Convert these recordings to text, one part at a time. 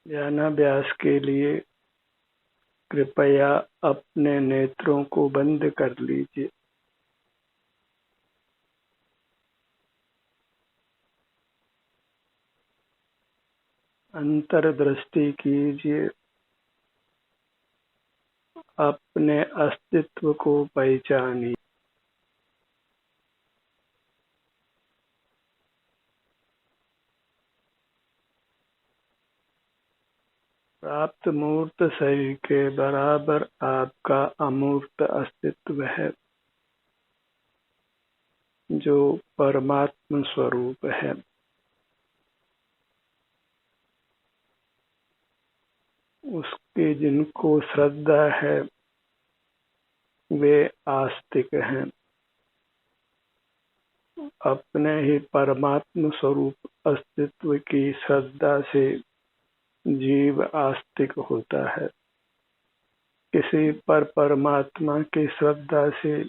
ध्यानाभ्यास के लिए कृपया अपने नेत्रों को बंद कर लीजिए। अंतर्दृष्टि कीजिए। अपने अस्तित्व को पहचानिए। प्राप्त मूर्त शरीर के बराबर आपका अमूर्त अस्तित्व है, जो परमात्म स्वरूप है। उसकी जिनको श्रद्धा है वे आस्तिक हैं। अपने ही परमात्म स्वरूप अस्तित्व की श्रद्धा से जीव आस्तिक होता है। किसी पर परमात्मा की श्रद्धा से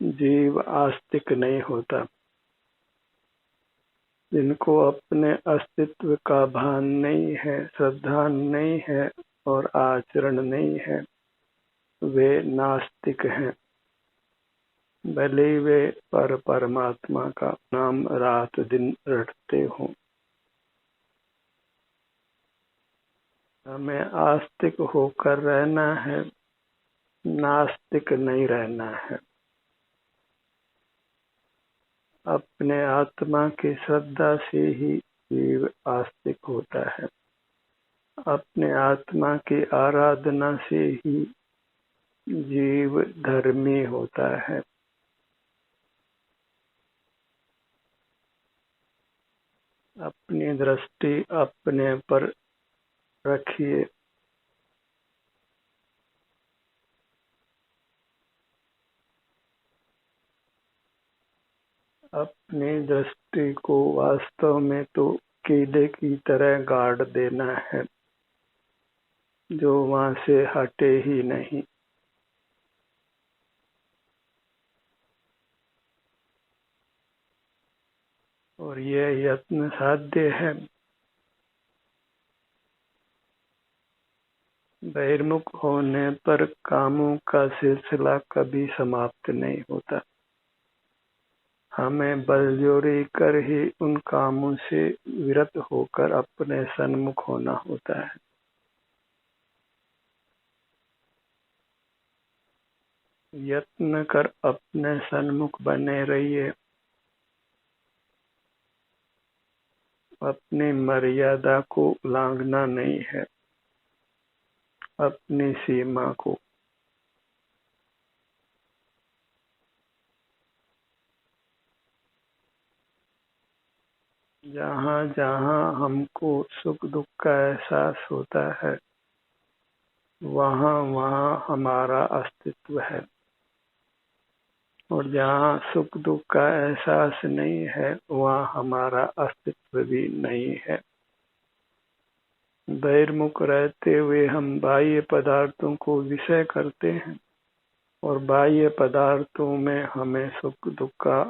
जीव आस्तिक नहीं होता। जिनको अपने अस्तित्व का भान नहीं है, श्रद्धा नहीं है और आचरण नहीं है, वे नास्तिक हैं। भले वे परमात्मा का नाम रात दिन रटते हों। हमें आस्तिक होकर रहना है, नास्तिक नहीं रहना है। अपने आत्मा की श्रद्धा से ही जीव आस्तिक होता है। अपने आत्मा की आराधना से ही जीव धर्मी होता है। अपनी दृष्टि अपने पर रखिए। अपनी दृष्टि को वास्तव में तो कीड़े की तरह गाड़ देना है, जो वहां से हटे ही नहीं। और यह यत्न साध्य है। बहिर्मुख होने पर कामों का सिलसिला कभी समाप्त नहीं होता। हमें बलजोरी कर ही उन कामों से विरत होकर अपने सन्मुख होना होता है। यत्न कर अपने सन्मुख बने रहिए। अपनी मर्यादा को उल्लंघना नहीं है, अपनी सीमा को। जहाँ जहाँ हमको सुख दुख का एहसास होता है, वहाँ वहाँ हमारा अस्तित्व है। और जहाँ सुख दुख का एहसास नहीं है, वहाँ हमारा अस्तित्व भी नहीं है। बहिर्मुख रहते हुए हम बाह्य पदार्थों को विषय करते हैं और बाह्य पदार्थों में हमें सुख दुख का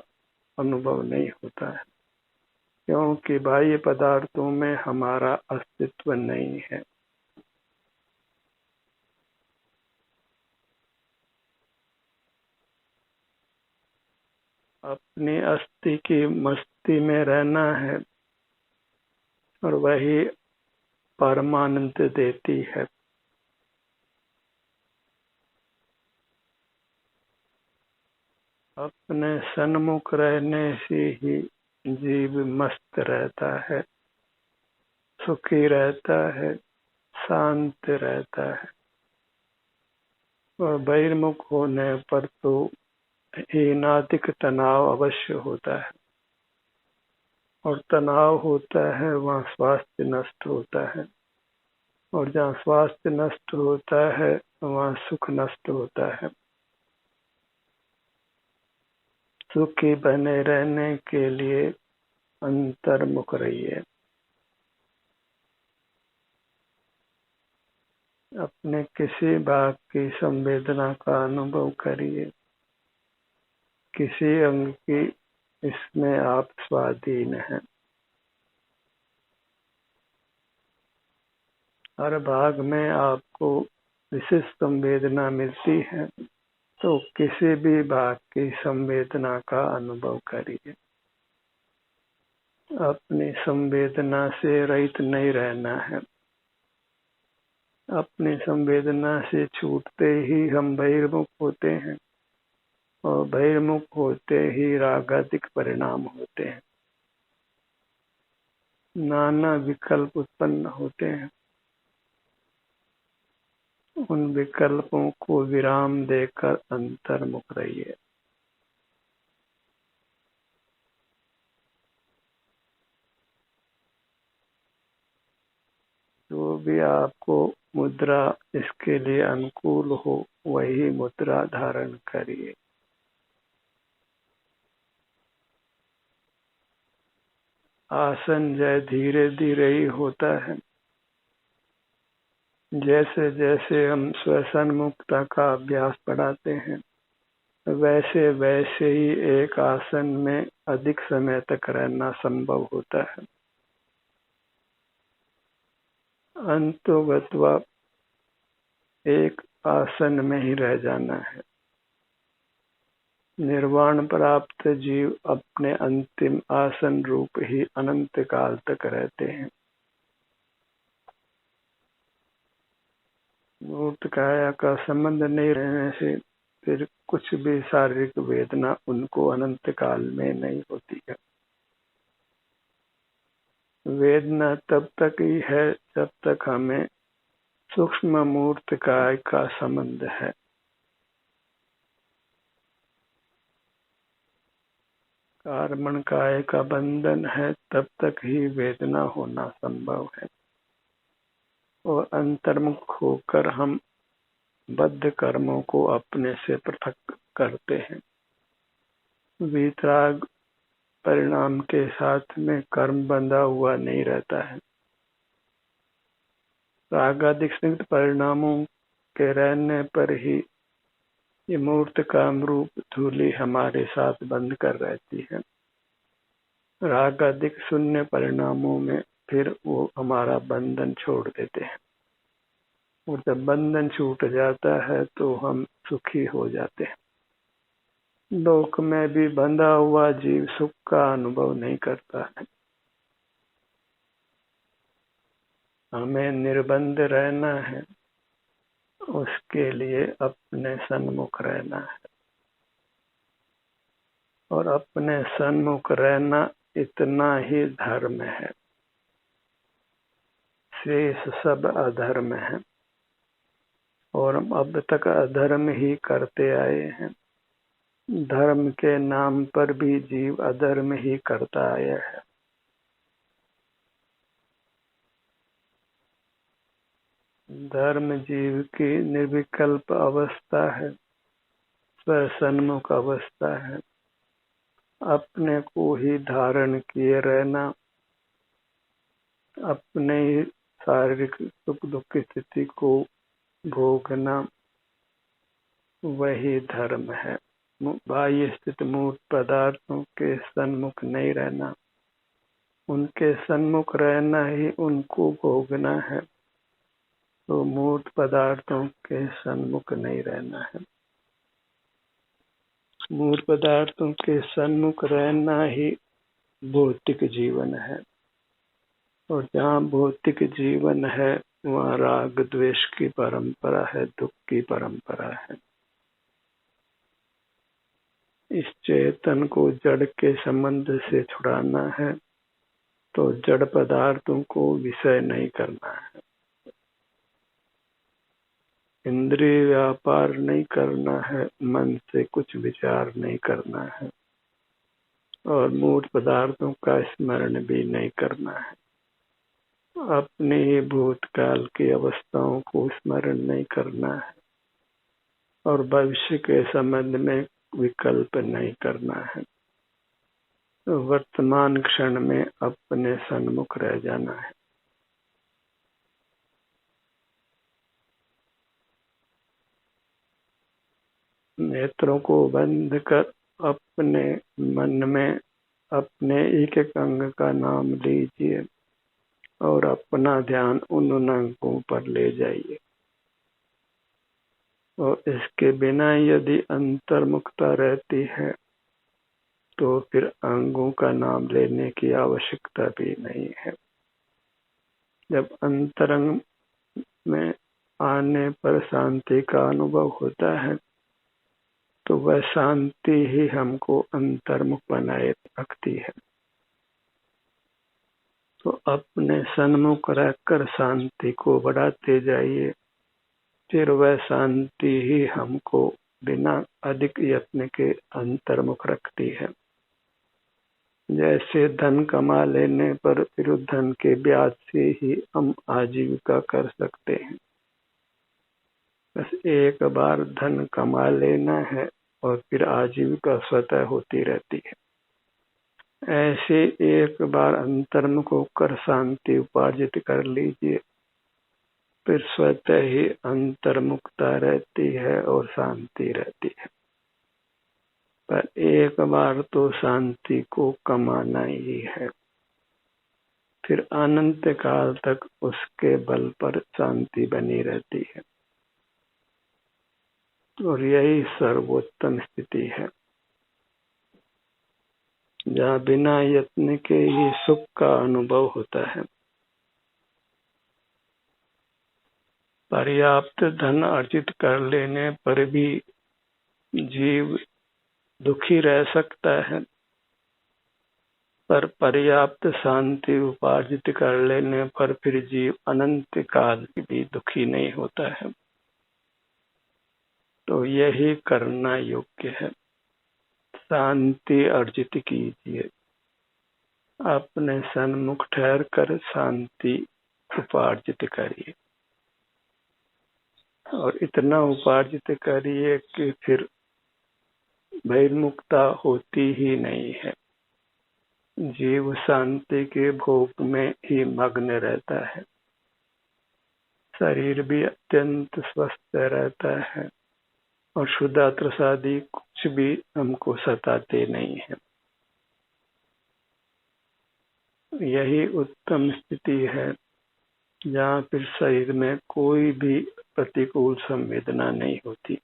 अनुभव नहीं होता है, क्योंकि बाह्य पदार्थों में हमारा अस्तित्व नहीं है। अपनी अस्थि की मस्ती में रहना है और वही परमानंद देती है। अपने सन्मुख रहने से ही जीव मस्त रहता है, सुखी रहता है, शांत रहता है। और बहिर्मुख होने पर तो हीनातिक तनाव अवश्य होता है। और तनाव होता है वहाँ स्वास्थ्य नष्ट होता है। और जहाँ स्वास्थ्य नष्ट होता है वहाँ सुख नष्ट होता है। सुखी बने रहने के लिए अंतर्मुख रहिए। अपने किसी भाग की संवेदना का अनुभव करिए। किसी अंग की इसमें आप स्वाधीन हैं। हर भाग में आपको विशिष्ट संवेदना मिलती है, तो किसी भी भाग की संवेदना का अनुभव करिए। अपनी संवेदना से रहित नहीं रहना है। अपनी संवेदना से छूटते ही हम बहिर्मुख होते हैं, और बहिर्मुख होते ही रागादिक परिणाम होते हैं। नाना विकल्प उत्पन्न होते हैं। उन विकल्पों को विराम देकर अंतर्मुख रहिए। जो भी आपको मुद्रा इसके लिए अनुकूल हो, वही मुद्रा धारण करिए। आसन जय धीरे धीरे ही होता है। जैसे जैसे हम स्वसन्मुखता का अभ्यास बढ़ाते हैं, वैसे वैसे ही एक आसन में अधिक समय तक रहना संभव होता है। अंतोगत्वा एक आसन में ही रह जाना है। निर्वाण प्राप्त जीव अपने अंतिम आसन रूप ही अनंत काल तक रहते हैं। मूर्त काया का संबंध नहीं रहने से फिर कुछ भी शारीरिक वेदना उनको अनंत काल में नहीं होती है। वेदना तब तक ही है जब तक हमें सूक्ष्म मूर्त काय का संबंध है। कार्बन काय का बंधन है, तब तक ही वेदना होना संभव है। और अंतर्मुख होकर हम बद्ध कर्मों को अपने से पृथक करते हैं। वीतराग परिणाम के साथ में कर्म बंधा हुआ नहीं रहता है। रागादिक स्निग्ध परिणामों के रहने पर ही ये मूर्त काम रूप धूलि हमारे साथ बंध कर रहती है। रागादिक शून्य परिणामों में फिर वो हमारा बंधन छोड़ देते हैं, और जब बंधन छूट जाता है तो हम सुखी हो जाते हैं। लोक में भी बंधा हुआ जीव सुख का अनुभव नहीं करता है। हमें निर्बंध रहना है, उसके लिए अपने सन्मुख रहना है। और अपने सन्मुख रहना इतना ही धर्म है, शेष सब अधर्म है। और हम अब तक अधर्म ही करते आए हैं। धर्म के नाम पर भी जीव अधर्म ही करता आया है। धर्म जीव की निर्विकल्प अवस्था है, स्वसन्मुख अवस्था है। अपने को ही धारण किए रहना, अपने ही शारीरिक सुख दुख की स्थिति को भोगना, वही धर्म है। बाह्य स्थित मूर्त पदार्थों के सन्मुख नहीं रहना, उनके सन्मुख रहना ही उनको भोगना है। तो मूर्त पदार्थों के सन्मुख नहीं रहना है। मूर्त पदार्थों के सन्मुख रहना ही भौतिक जीवन है। और जहाँ भौतिक जीवन है, वहाँ राग द्वेष की परंपरा है, दुख की परंपरा है। इस चेतन को जड़ के संबंध से छुड़ाना है, तो जड़ पदार्थों को विषय नहीं करना है। इंद्रिय व्यापार नहीं करना है, मन से कुछ विचार नहीं करना है, और मूर्त पदार्थों का स्मरण भी नहीं करना है। अपने ही भूतकाल की अवस्थाओं को स्मरण नहीं करना है, और भविष्य के संबंध में विकल्प नहीं करना है। वर्तमान क्षण में अपने सन्मुख रह जाना है। नेत्रों को बंद कर अपने मन में अपने एक एक अंग का नाम लीजिए। और अपना ध्यान उन अंगों पर ले जाइए। और इसके बिना यदि अंतर्मुखता रहती है तो फिर अंगों का नाम लेने की आवश्यकता भी नहीं है। जब अंतरंग में आने पर शांति का अनुभव होता है तो वह शांति ही हमको अंतर्मुख बनाए रखती है। तो अपने सन्मुख रहकर शांति को बढ़ाते जाइए, फिर वह शांति ही हमको बिना अधिक यत्न के अंतर्मुख रखती है। जैसे धन कमा लेने पर फिर धन के ब्याज से ही हम आजीविका कर सकते हैं। बस एक बार धन कमा लेना है और फिर आजीविका स्वतः होती रहती है। ऐसे एक बार अंतर्मुख होकर शांति उपार्जित कर लीजिए, फिर स्वतः ही अंतर्मुखता रहती है और शांति रहती है। पर एक बार तो शांति को कमाना ही है, फिर अनंत काल तक उसके बल पर शांति बनी रहती है। और यही सर्वोत्तम स्थिति है, जहाँ बिना यत्न के ही सुख का अनुभव होता है। पर्याप्त धन अर्जित कर लेने पर भी जीव दुखी रह सकता है, पर पर्याप्त शांति उपार्जित कर लेने पर फिर जीव अनंत काल भी दुखी नहीं होता है। तो यही करना योग्य है। शांति अर्जित कीजिए, अपने सन्मुख ठहर कर शांति उपार्जित करिए, और इतना उपार्जित करिए कि फिर बहिर्मुखता होती ही नहीं है। जीव शांति के भोग में ही मग्न रहता है, शरीर भी अत्यंत स्वस्थ रहता है और क्षुधा त्रसादि कुछ भी हमको सताते नहीं है। यही उत्तम स्थिति है, जहाँ फिर शरीर में कोई भी प्रतिकूल संवेदना नहीं होती,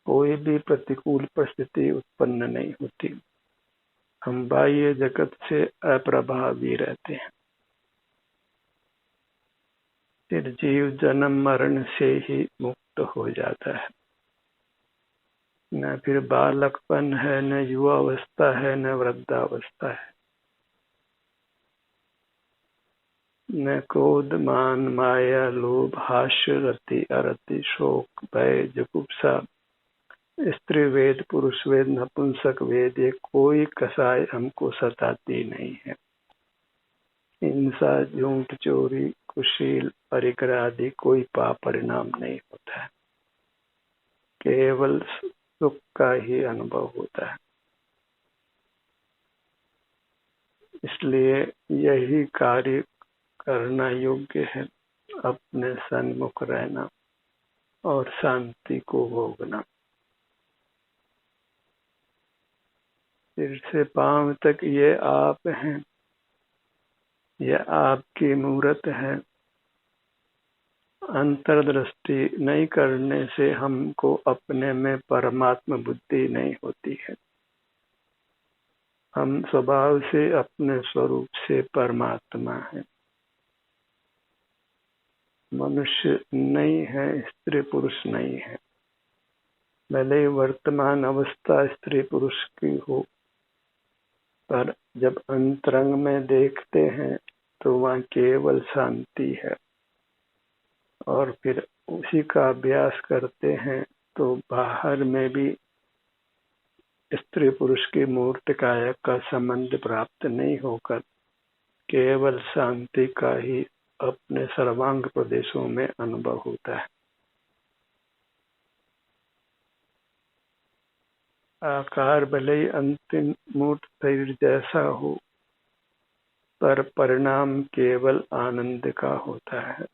कोई भी प्रतिकूल परिस्थिति उत्पन्न नहीं होती। हम बाह्य जगत से अप्रभावी रहते हैं। फिर जीव जन्म मरण से ही मुक्त हो जाता है। न फिर बालकपन है, न युवावस्था है, न वृद्धावस्था है, न क्रोध मान माया लोभ हास्य रति अरति शोक भय जुगुप्सा स्त्री वेद पुरुष वेद नपुंसक वेद, ये कोई कसाई हमको सताती नहीं है। हिंसा झूठ चोरी कुशील परिग्रह आदि कोई पाप परिणाम नहीं होता है, केवल सुख का ही अनुभव होता है। इसलिए यही कार्य करना योग्य है, अपने सन्मुख रहना और शांति को भोगना। सिर से पांव तक ये आप हैं, यह आपकी मूर्त है। अंतर्दृष्टि नहीं करने से हमको अपने में परमात्मा बुद्धि नहीं होती है। हम स्वभाव से अपने स्वरूप से परमात्मा हैं, मनुष्य नहीं है, स्त्री पुरुष नहीं है। भले वर्तमान अवस्था स्त्री पुरुष की हो, पर जब अंतरंग में देखते हैं तो वहाँ केवल शांति है। और फिर उसी का अभ्यास करते हैं तो बाहर में भी स्त्री पुरुष की मूर्त काया का संबंध प्राप्त नहीं होकर केवल शांति का ही अपने सर्वांग प्रदेशों में अनुभव होता है। आकार भले ही अंतिम मूर्त शरीर जैसा हो, पर परिणाम केवल आनंद का होता है,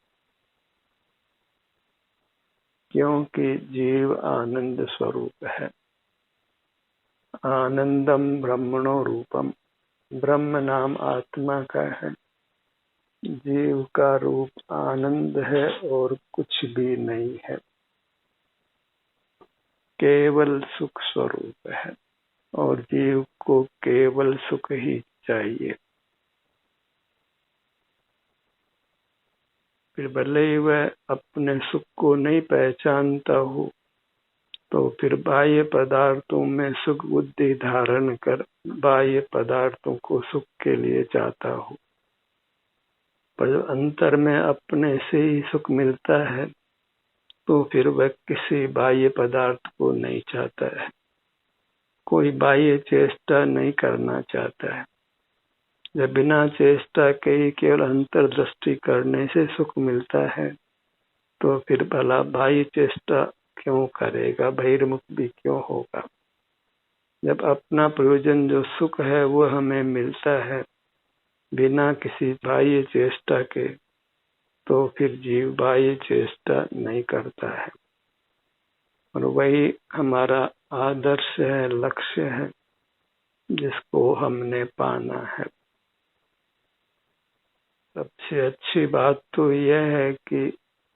क्योंकि जीव आनंद स्वरूप है। आनंदम ब्रह्मणो रूपम, ब्रह्म नाम आत्मा का है जीव का रूप आनंद है और कुछ भी नहीं है, केवल सुख स्वरूप है और जीव को केवल सुख ही चाहिए। फिर भले ही वह अपने सुख को नहीं पहचानता हो, तो फिर बाह्य पदार्थों में सुख बुद्धि धारण कर बाह्य पदार्थों को सुख के लिए चाहता हो, पर जब अंतर में अपने से ही सुख मिलता है तो फिर वह किसी बाह्य पदार्थ को नहीं चाहता है, कोई बाह्य चेष्टा नहीं करना चाहता है। जब बिना चेष्टा के ही केवल अंतर्दृष्टि करने से सुख मिलता है, तो फिर भला बाह्य चेष्टा क्यों करेगा, बहिर्मुख भी क्यों होगा। जब अपना प्रयोजन जो सुख है वो हमें मिलता है बिना किसी बाह्य चेष्टा के, तो फिर जीव बाह्य चेष्टा नहीं करता है। और वही हमारा आदर्श है, लक्ष्य है, जिसको हमने पाना है। सबसे अच्छी बात तो यह है कि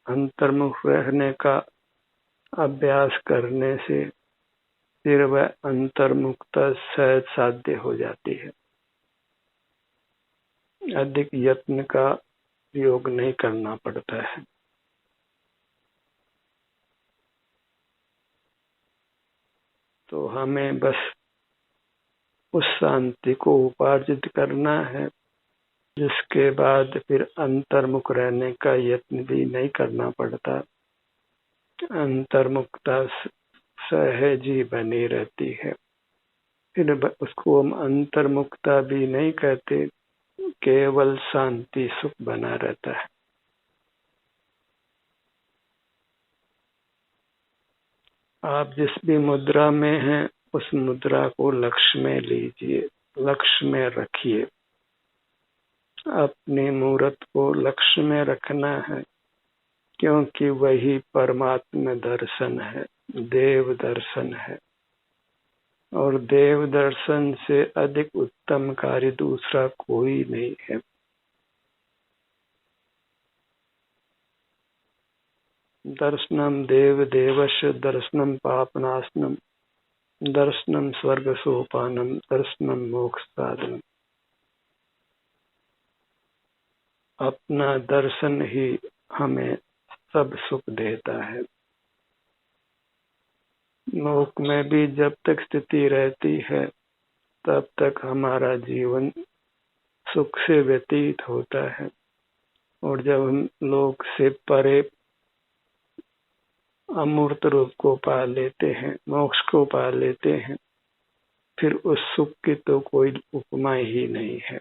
अंतर्मुख रहने का अभ्यास करने से फिर वह अंतर्मुखता सहज साध्य हो जाती है, अधिक यत्न का प्रयोग नहीं करना पड़ता है। तो हमें बस उस शांति को उपार्जित करना है, जिसके बाद फिर अंतर्मुख रहने का यत्न भी नहीं करना पड़ता। अंतर्मुखता सहज ही बनी रहती है। फिर उसको हम अंतर्मुखता भी नहीं कहते, केवल शांति सुख बना रहता है। आप जिस भी मुद्रा में हैं उस मुद्रा को लक्ष्य में लीजिए, लक्ष्य में रखिए। अपनी मूर्त को लक्ष्य में रखना है, क्योंकि वही परमात्मा दर्शन है, देव दर्शन है। और देव दर्शन से अधिक उत्तम कार्य दूसरा कोई नहीं है। दर्शनम देव देवस्य दर्शनम पापनाशनम दर्शनम स्वर्ग सोपानम दर्शनम मोक्ष साधनम। अपना दर्शन ही हमें सब सुख देता है। लोक में भी जब तक स्थिति रहती है तब तक हमारा जीवन सुख से व्यतीत होता है, और जब हम लोक से परे अमूर्त रूप को पा लेते हैं, मोक्ष को पा लेते हैं, फिर उस सुख की तो कोई उपमा ही नहीं है।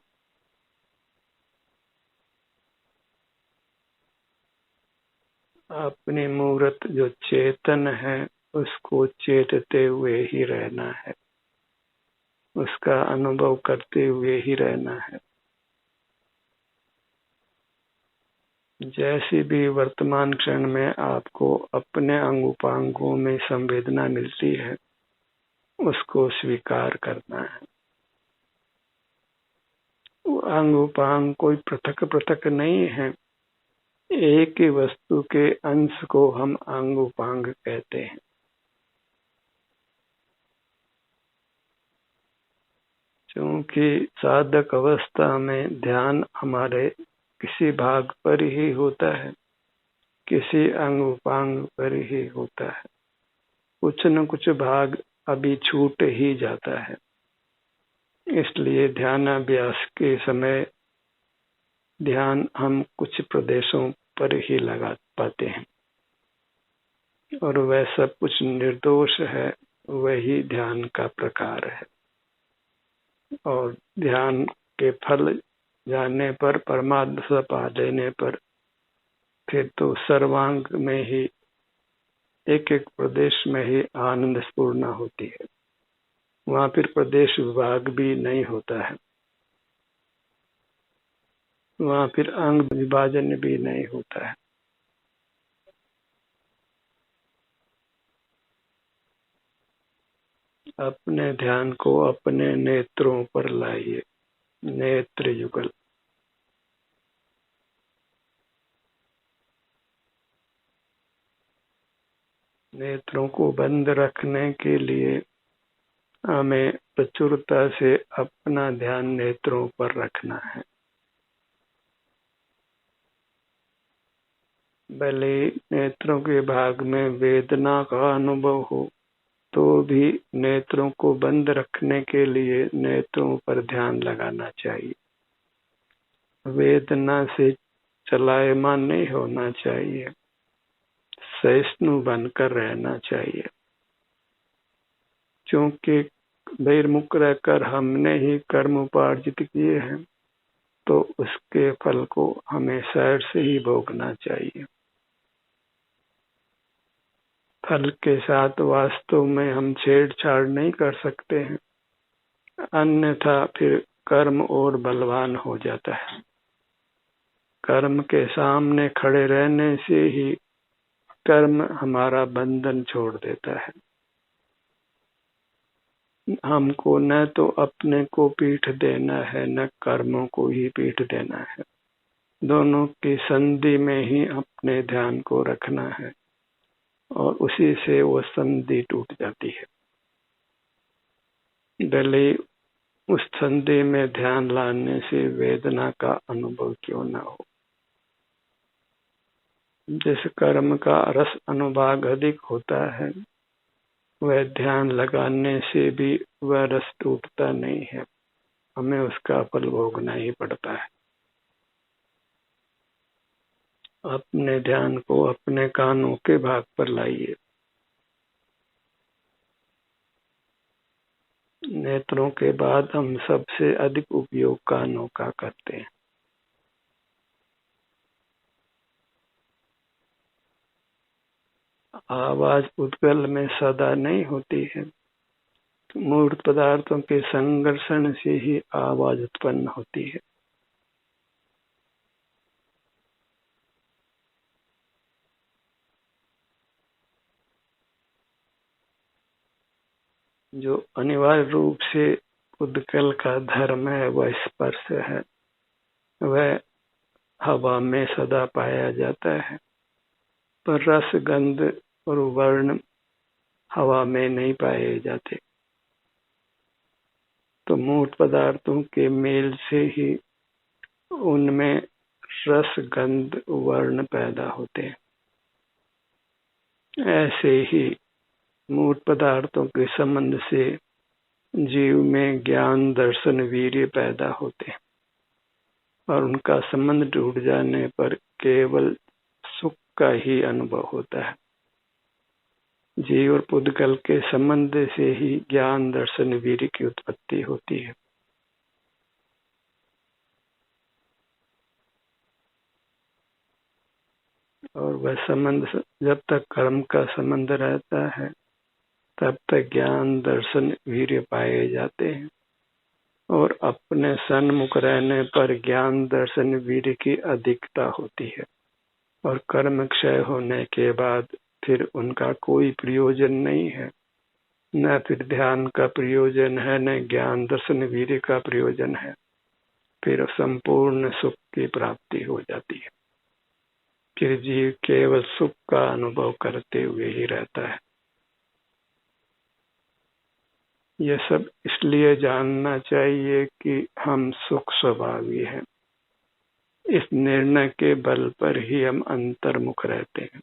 अपनी मूर्त जो चेतन है उसको चेतते हुए ही रहना है, उसका अनुभव करते हुए ही रहना है। जैसी भी वर्तमान क्षण में आपको अपने अंग उपांगों में संवेदना मिलती है, उसको स्वीकार करना है। वो अंग उपांग कोई पृथक पृथक नहीं है, एक ही वस्तु के अंश को हम अंग उपांग कहते हैं। क्योंकि साधक अवस्था में ध्यान हमारे किसी भाग पर ही होता है, किसी अंग उपांग पर ही होता है। कुछ न कुछ भाग अभी छूट ही जाता है। इसलिए ध्यानाभ्यास के समय ध्यान हम कुछ प्रदेशों पर ही लगा पाते हैं, और वह सब कुछ निर्दोष है, वही ध्यान का प्रकार है। और ध्यान के फल जानने पर, परमात्मा पा लेने पर, फिर तो सर्वांग में ही एक एक प्रदेश में ही आनंद स्फूर्णा होती है। वहां फिर प्रदेश विभाग भी नहीं होता है, वहां फिर अंग विभाजन भी नहीं होता है। अपने ध्यान को अपने नेत्रों पर लाइए, नेत्र युगल। नेत्रों को बंद रखने के लिए हमें प्रचुरता से अपना ध्यान नेत्रों पर रखना है। भले नेत्रों के भाग में वेदना का अनुभव हो तो भी नेत्रों को बंद रखने के लिए नेत्रों पर ध्यान लगाना चाहिए। वेदना से चलायमान नहीं होना चाहिए, सहिष्णु बनकर रहना चाहिए। क्योंकि बहिर्मुख रहकर हमने ही कर्म उपार्जित किए हैं तो उसके फल को हमें शहर से ही भोगना चाहिए। फल के साथ वास्तव में हम छेड़छाड़ नहीं कर सकते हैं, अन्यथा फिर कर्म और बलवान हो जाता है। कर्म के सामने खड़े रहने से ही कर्म हमारा बंधन छोड़ देता है। हमको न तो अपने को पीठ देना है न कर्मों को ही पीठ देना है। दोनों की संधि में ही अपने ध्यान को रखना है और उसी से वो संधि टूट जाती है। भले उस संधि में ध्यान लाने से वेदना का अनुभव क्यों न हो। जिस कर्म का रस अनुभाग अधिक होता है वह ध्यान लगाने से भी वह रस टूटता नहीं है, हमें उसका फल भोगना ही पड़ता है। अपने ध्यान को अपने कानों के भाग पर लाइए। नेत्रों के बाद हम सबसे अधिक उपयोग कानों का करते हैं। आवाज उद्गल में सदा नहीं होती है, मूर्त पदार्थों के संघर्षण से ही आवाज उत्पन्न होती है। जो अनिवार्य रूप से उद्गल का धर्म है वह स्पर्श है, वह हवा में सदा पाया जाता है, पर रस गंध और वर्ण हवा में नहीं पाए जाते। तो मूर्त पदार्थों के मेल से ही उनमें रस गंध वर्ण पैदा होते हैं। ऐसे ही मूर्त पदार्थों के संबंध से जीव में ज्ञान दर्शन वीर्य पैदा होते हैं और उनका संबंध टूट जाने पर केवल सुख का ही अनुभव होता है। जीव और पुद्गल के संबंध से ही ज्ञान दर्शन वीर्य की उत्पत्ति होती है। और वह संबंध जब तक कर्म का संबंध रहता है तब तक ज्ञान दर्शन वीर्य पाए जाते हैं और अपने सन्मुख रहने पर ज्ञान दर्शन वीर्य की अधिकता होती है और कर्म क्षय होने के बाद फिर उनका कोई प्रयोजन नहीं है। न फिर ध्यान का प्रयोजन है न ज्ञान दर्शन वीर्य का प्रयोजन है। फिर संपूर्ण सुख की प्राप्ति हो जाती है। फिर जीव केवल सुख का अनुभव करते हुए ही रहता है। यह सब इसलिए जानना चाहिए कि हम सुख स्वभावी हैं। इस निर्णय के बल पर ही हम अंतर्मुख रहते हैं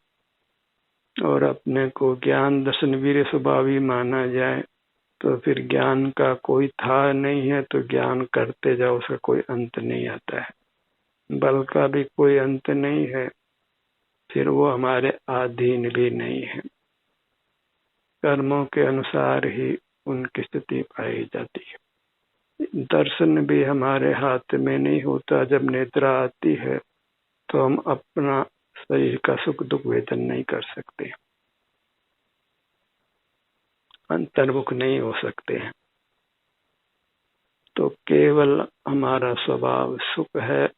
और अपने को ज्ञान दर्शन वीर्य स्वभावी माना जाए तो फिर ज्ञान का कोई था नहीं है, तो ज्ञान करते जाओ, उसका कोई अंत नहीं आता है। बल का भी कोई अंत नहीं है, फिर वो हमारे अधीन भी नहीं है। कर्मों के अनुसार ही उनकी स्थिति पाई जाती है। दर्शन भी हमारे हाथ में नहीं होता। जब निद्रा आती है तो हम अपना शरीर का सुख दुख वेदन नहीं कर सकते, अंतर्मुख नहीं हो सकते हैं। तो केवल हमारा स्वभाव सुख है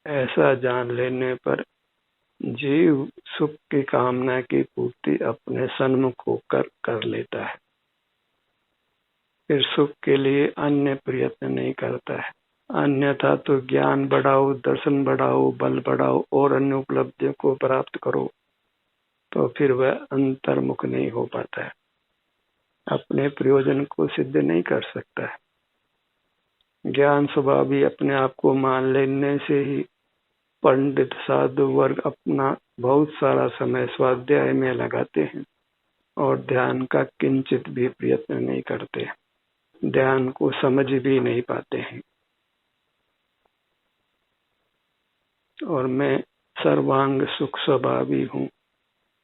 ऐसा जान लेने पर जीव सुख की कामना की पूर्ति अपने सन्मुख होकर कर लेता है। फिर सुख के लिए अन्य प्रयत्न नहीं करता है। अन्यथा तो ज्ञान बढ़ाओ, दर्शन बढ़ाओ, बल बढ़ाओ और अन्य उपलब्धियों को प्राप्त करो, तो फिर वह अंतर्मुख नहीं हो पाता है, अपने प्रयोजन को सिद्ध नहीं कर सकता है। ज्ञान स्वभाव भी अपने आप को मान लेने से ही पंडित साधु वर्ग अपना बहुत सारा समय स्वाध्याय में लगाते हैं और ध्यान का किंचित भी प्रयत्न नहीं करते, ध्यान को समझ भी नहीं पाते हैं। और मैं सर्वांग सुख स्वभावी हूँ,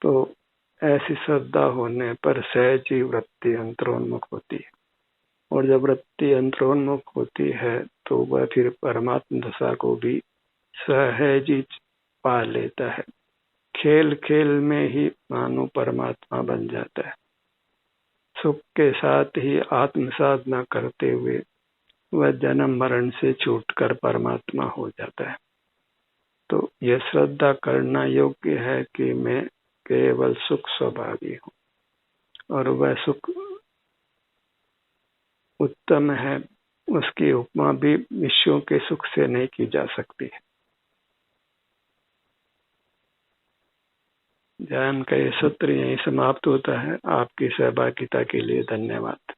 तो ऐसी श्रद्धा होने पर सहज ही वृत्ति अंतरोन्मुख होती है, और जब वृत्ति अंतरोन्मुख होती है तो वह फिर परमात्म दशा को भी सहज ही पा लेता है। खेल खेल में ही मानो परमात्मा बन जाता है। सुख के साथ ही आत्म साधना करते हुए वह जन्म मरण से छूटकर परमात्मा हो जाता है। तो यह श्रद्धा करना योग्य है कि मैं केवल सुख स्वभावी हूँ, और वह सुख उत्तम है, उसकी उपमा भी विश्वों के सुख से नहीं की जा सकती। ध्यान का ये सत्र यहीं समाप्त होता है। आपकी सहभागिता के लिए धन्यवाद।